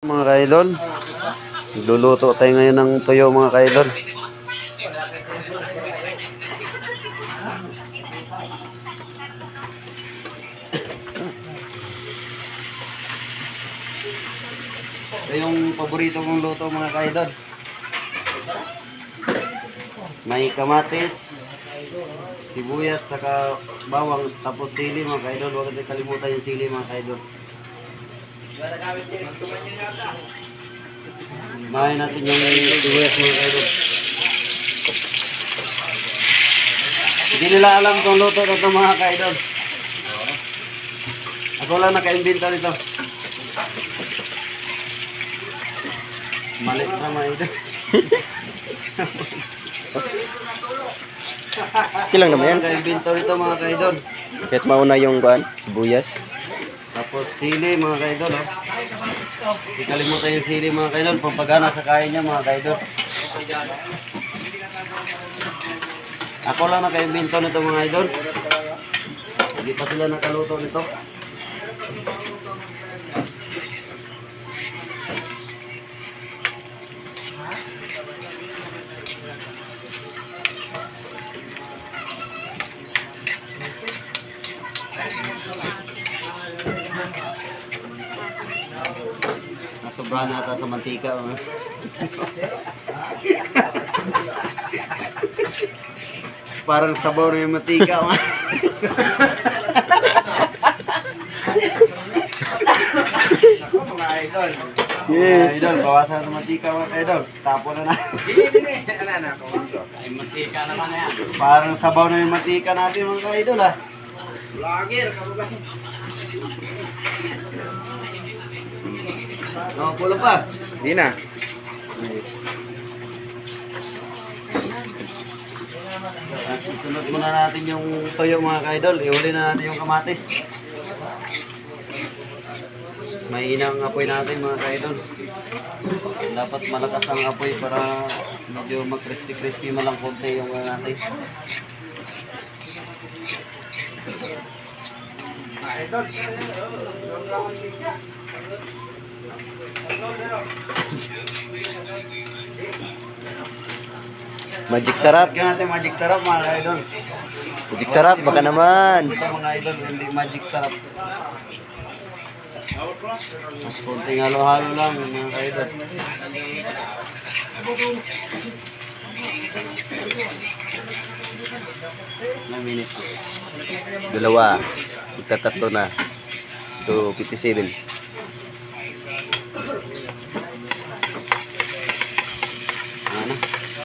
Mga kaidol, luluto tayo ngayon ng tuyo mga kaidol. Ito yung paborito kong luto mga kaidol. May kamatis, sibuyat, saka bawang, tapos sili mga kaidol. Huwag natin kalimutan yung sili mga kaidol. Mahin natin yung sibuyas mga kaidol. Hindi nila alam kung luto na ito mga kaidol. Ako lang naka-invento nito. Malit na mga idol. Kilang naman yan. Naka-invento nito mga kaidol. Kahit mauna yung kuan, sibuyas. Tapos sili mga kaidol. Oh. Hindi kalimutan yung sili mga kaidol. Pampagana sa kain niya mga kaidol. Ako lang naka-invento nito mga idol. Hindi pa sila nakaluto nito. Nasobrahan nata sa mantika. Oh. Parang sabaw na yung mantika. Oh. Ako mga idol. Mga idol, bawasan ng mantika mga idol. Tapo na na. Ay, mantika naman na yan. Parang sabaw na yung mantika natin mga idol ah. Vlogger, kamugan. No, kulang pa. Hindi na. Sunod muna natin yung toyo mga ka-idol. Ihuli na natin yung kamatis. Mainang apoy natin mga ka-idol. Dapat malakas ang apoy para medyo mag-crispy-crispy malang konti yung natin. Magic sarap. Kaya natin magic sarap mga ka-idol. Magic sarap, baka naman. Ito mga idol, hindi magic sarap. Mas konting halo-halo lang mga ka-idol. Ilang minutes? Dalawa. Ika tatlo na. 2:57.